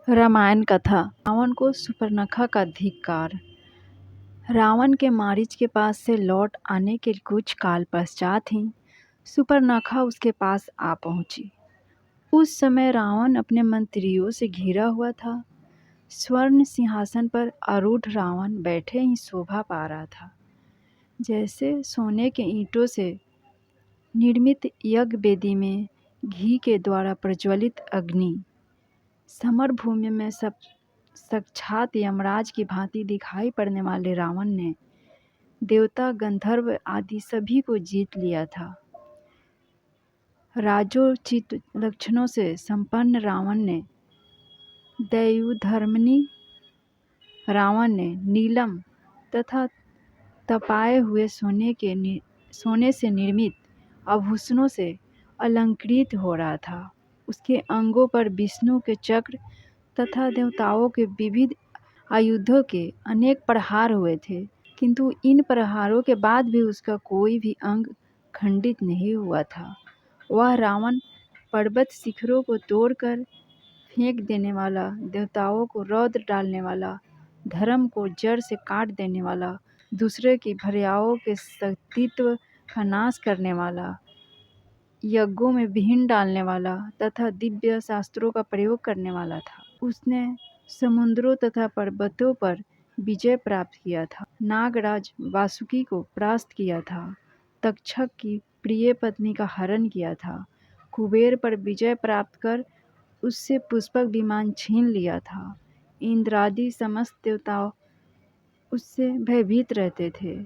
रामायण कथा। रावण को शूर्पणखा का धिक्कार। रावण के मारीच के पास से लौट आने के कुछ काल पश्चात ही शूर्पणखा उसके पास आ पहुंची। उस समय रावण अपने मंत्रियों से घिरा हुआ था। स्वर्ण सिंहासन पर आरूढ़ रावण बैठे ही शोभा पा रहा था, जैसे सोने के ईंटों से निर्मित यज्ञ वेदी में घी के द्वारा प्रज्वलित अग्नि। समर भूमि में सब साक्षात यमराज की भांति दिखाई पड़ने वाले रावण ने देवता, गंधर्व आदि सभी को जीत लिया था। राजोचित लक्षणों से संपन्न रावण ने दैवधर्मिणी रावण ने नीलम तथा तपाए हुए सोने से निर्मित आभूषणों से अलंकृत हो रहा था। उसके अंगों पर विष्णु के चक्र तथा देवताओं के विविध आयुधों के अनेक प्रहार हुए थे, किंतु इन प्रहारों के बाद भी उसका कोई भी अंग खंडित नहीं हुआ था। वह रावण पर्वत शिखरों को तोड़कर फेंक देने वाला, देवताओं को रौद्र डालने वाला, धर्म को जड़ से काट देने वाला, दूसरे की भर्याओं के सतीत्व का नाश करने वाला, यज्ञों में विहीन डालने वाला तथा दिव्य शास्त्रों का प्रयोग करने वाला था। उसने समुद्रों तथा पर्वतों पर विजय प्राप्त किया था, नागराज वासुकी को परास्त किया था, तक्षक की प्रिय पत्नी का हरण किया था, कुबेर पर विजय प्राप्त कर उससे पुष्पक विमान छीन लिया था। इंद्रादि समस्त देवता उससे भयभीत रहते थे।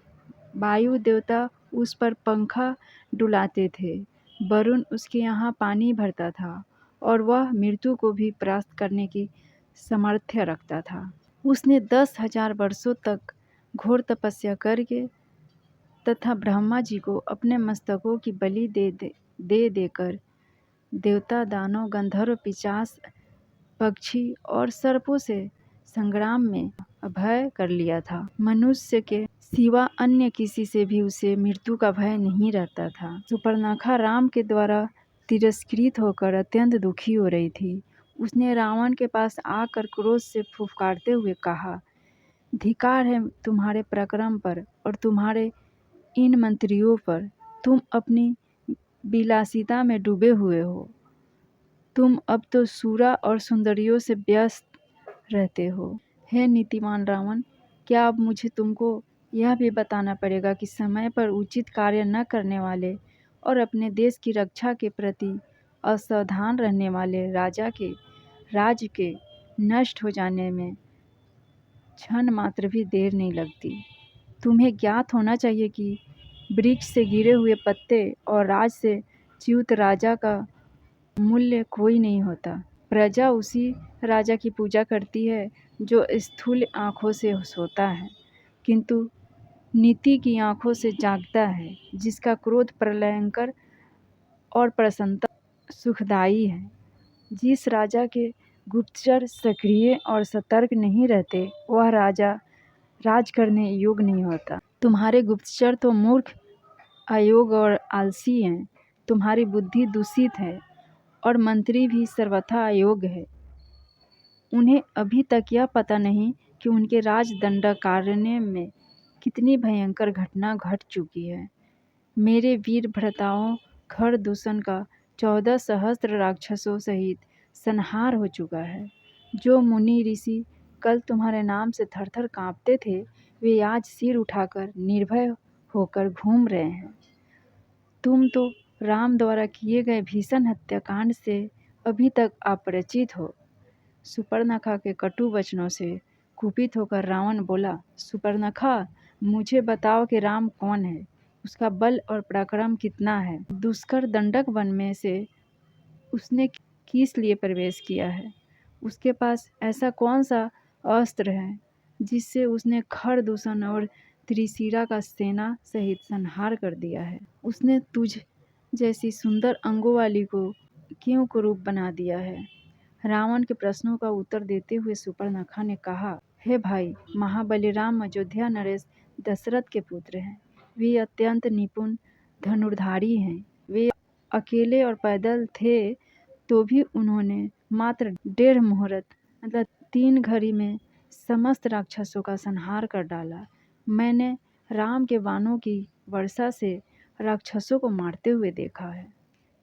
वायु देवता उस पर पंखा डुलाते थे। वरुण उसके यहाँ पानी भरता था और वह मृत्यु को भी परास्त करने की सामर्थ्य रखता था। उसने 10,000 वर्षों तक घोर तपस्या करके तथा ब्रह्मा जी को अपने मस्तकों की बलि दे देकर देवता, दानव, गंधर्व, पिशाच, पक्षी और सर्पों से संग्राम में अभय कर लिया था। मनुष्य के सिवा अन्य किसी से भी उसे मृत्यु का भय नहीं रहता था। शूर्पणखा राम के द्वारा तिरस्कृत होकर अत्यंत दुखी हो रही थी। उसने रावण के पास आकर क्रोध से फुफकारते हुए कहा, धिक्कार है तुम्हारे पराक्रम पर और तुम्हारे इन मंत्रियों पर। तुम अपनी विलासिता में डूबे हुए हो। तुम अब तो सूरा और सुंदरियों से व्यस्त रहते हो। हे नीतिमान रावण, क्या अब मुझे तुमको यह भी बताना पड़ेगा कि समय पर उचित कार्य न करने वाले और अपने देश की रक्षा के प्रति असावधान रहने वाले राजा के राज्य के नष्ट हो जाने में क्षण मात्र भी देर नहीं लगती। तुम्हें ज्ञात होना चाहिए कि वृक्ष से गिरे हुए पत्ते और राज से च्युत राजा का मूल्य कोई नहीं होता। प्रजा उसी राजा की पूजा करती है जो स्थूल आँखों से सोता है, किंतु नीति की आँखों से जागता है, जिसका क्रोध प्रलयंकर और प्रसन्नता सुखदायी है। जिस राजा के गुप्तचर सक्रिय और सतर्क नहीं रहते, वह राजा राज करने योग्य नहीं होता। तुम्हारे गुप्तचर तो मूर्ख, अयोग्य और आलसी हैं। तुम्हारी बुद्धि दूषित है और मंत्री भी सर्वथा अयोग्य है। उन्हें अभी तक यह पता नहीं कि उनके राजदंडकारण्य में कितनी भयंकर घटना घट चुकी है। मेरे वीर भ्राताओं खरदूषण का 14 सहस्त्र राक्षसों सहित संहार हो चुका है। जो मुनि ऋषि कल तुम्हारे नाम से थरथर कांपते थे, वे आज सिर उठाकर निर्भय होकर घूम रहे हैं। तुम तो राम द्वारा किए गए भीषण हत्याकांड से अभी तक अपरिचित हो। शूर्पणखा के कटु वचनों से कुपित होकर रावण बोला, शूर्पणखा, मुझे बताओ कि राम कौन है, उसका बल और पराक्रम कितना है। दुष्कर दंडक वन में से उसने किस लिए प्रवेश किया है। उसके पास ऐसा कौन सा अस्त्र है जिससे उसने खरदूषण और त्रिशिरा का सेना सहित संहार कर दिया है। उसने तुझ जैसी सुंदर अंगों वाली को क्यों कुरूप बना दिया है। रावण के प्रश्नों का उत्तर देते हुए शूर्पणखा ने कहा, हे भाई, महाबली राम अयोध्या नरेश दशरथ के पुत्र हैं। वे अत्यंत निपुण धनुर्धारी हैं। वे अकेले और पैदल थे तो भी उन्होंने मात्र 1.5 मुहूर्त मतलब 3 घड़ी में समस्त राक्षसों का संहार कर डाला। मैंने राम के बाणों की वर्षा से राक्षसों को मारते हुए देखा है,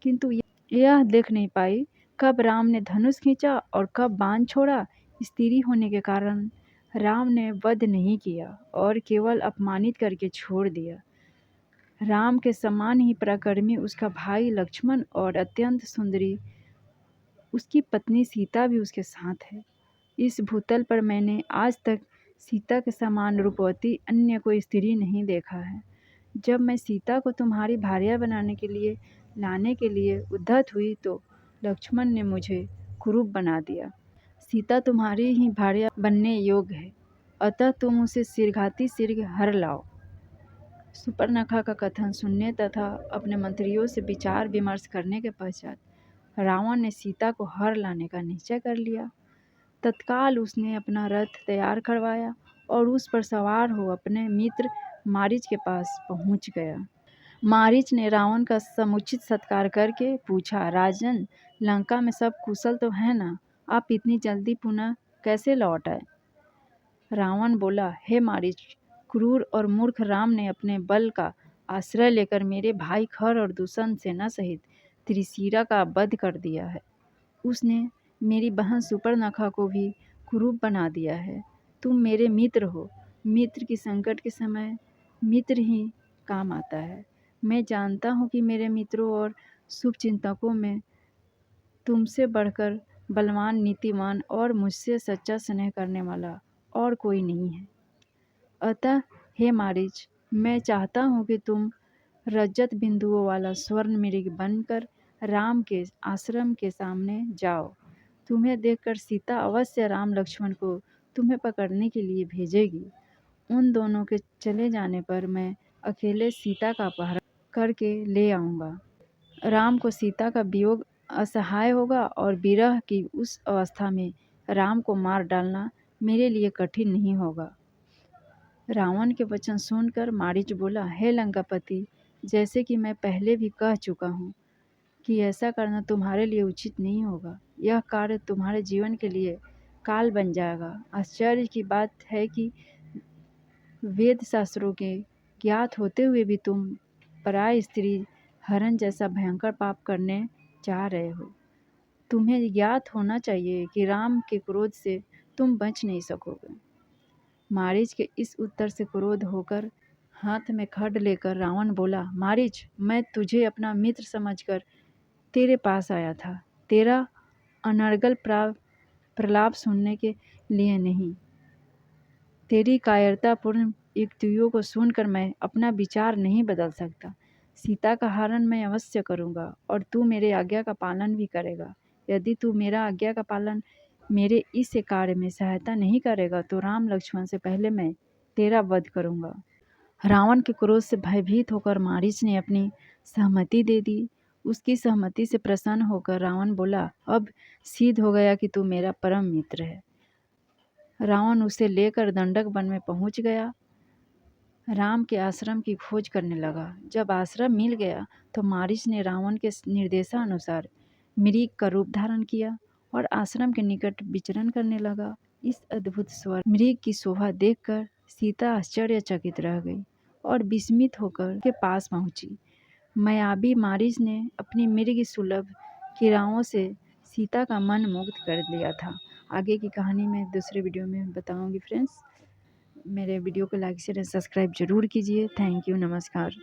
किंतु यह देख नहीं पाई कब राम ने धनुष खींचा और कब बाण छोड़ा। स्त्री होने के कारण राम ने वध नहीं किया और केवल अपमानित करके छोड़ दिया। राम के समान ही पराक्रमी उसका भाई लक्ष्मण और अत्यंत सुंदरी उसकी पत्नी सीता भी उसके साथ है। इस भूतल पर मैंने आज तक सीता के समान रूपवती अन्य कोई स्त्री नहीं देखा है। जब मैं सीता को तुम्हारी भार्या बनाने के लिए लाने के लिए उद्यत हुई तो लक्ष्मण ने मुझे कुरूप बना दिया। सीता तुम्हारी ही भार्या बनने योग्य है, अतः तुम उसे सिरघाती सिर हर लाओ। सुपर्णखा का कथन सुनने तथा अपने मंत्रियों से विचार विमर्श करने के पश्चात रावण ने सीता को हर लाने का निश्चय कर लिया। तत्काल उसने अपना रथ तैयार करवाया और उस पर सवार हो अपने मित्र मारीच के पास पहुंच गया। मारीच ने रावण का समुचित सत्कार करके पूछा, राजन, लंका में सब कुशल तो है ना? आप इतनी जल्दी पुनः कैसे लौट आए? रावण बोला, हे मारीच, क्रूर और मूर्ख राम ने अपने बल का आश्रय लेकर मेरे भाई खर और दुष्यंत सेना सहित त्रिशिरा का वध कर दिया है। उसने मेरी बहन सुपर्णखा को भी कुरूप बना दिया है। तुम मेरे मित्र हो, मित्र की संकट के समय मित्र ही काम आता है। मैं जानता हूँ कि मेरे मित्रों और शुभचिंतकों में तुमसे बढ़कर बलवान, नीतिवान और मुझसे सच्चा स्नेह करने वाला और कोई नहीं है। अतः हे मारीच, मैं चाहता हूँ कि तुम रजत बिंदुओं वाला स्वर्ण मृग बनकर राम के आश्रम के सामने जाओ। तुम्हें देखकर सीता अवश्य राम लक्ष्मण को तुम्हें पकड़ने के लिए भेजेगी। उन दोनों के चले जाने पर मैं अकेले सीता का अपहरण करके ले आऊँगा। राम को सीता का वियोग असहाय होगा और विरह की उस अवस्था में राम को मार डालना मेरे लिए कठिन नहीं होगा। रावण के वचन सुनकर मारीच बोला, हे लंकापति, जैसे कि मैं पहले भी कह चुका हूँ कि ऐसा करना तुम्हारे लिए उचित नहीं होगा। यह कार्य तुम्हारे जीवन के लिए काल बन जाएगा। आश्चर्य की बात है कि वेद शास्त्रों के ज्ञात होते हुए भी तुम पराय स्त्री हरण जैसा भयंकर पाप करने जा रहे हो। तुम्हें ज्ञात होना चाहिए कि राम के क्रोध से तुम बच नहीं सकोगे। मारीच के इस उत्तर से क्रोध होकर हाथ में खड्ग लेकर रावण बोला, मारीच, मैं तुझे अपना मित्र समझकर तेरे पास आया था, तेरा अनर्गल प्रलाप सुनने के लिए नहीं। तेरी कायरतापूर्ण युक्तियों को सुनकर मैं अपना विचार नहीं बदल सकता। सीता का हरण मैं अवश्य करूँगा और तू मेरे आज्ञा का पालन भी करेगा। यदि तू मेरा आज्ञा का पालन मेरे इस कार्य में सहायता नहीं करेगा तो राम लक्ष्मण से पहले मैं तेरा वध करूँगा। रावण के क्रोध से भयभीत होकर मारीच ने अपनी सहमति दे दी। उसकी सहमति से प्रसन्न होकर रावण बोला, अब सिद्ध हो गया कि तू मेरा परम मित्र है। रावण उसे लेकर दंडक वन में पहुंच गया। राम के आश्रम की खोज करने लगा। जब आश्रम मिल गया तो मारीच ने रावण के निर्देशानुसार मृग का रूप धारण किया और आश्रम के निकट विचरण करने लगा। इस अद्भुत स्वर्ण मृग की शोभा देखकर सीता आश्चर्यचकित रह गई और विस्मित होकर के पास पहुंची। मायावी मारीच ने अपनी मृग सुलभ क्रीड़ाओं से सीता का मन मुग्ध कर लिया था। आगे की कहानी मैं दूसरे वीडियो में बताऊंगी फ्रेंड्स। मेरे वीडियो को लाइक शेयर सब्सक्राइब जरूर कीजिए। थैंक यू, नमस्कार।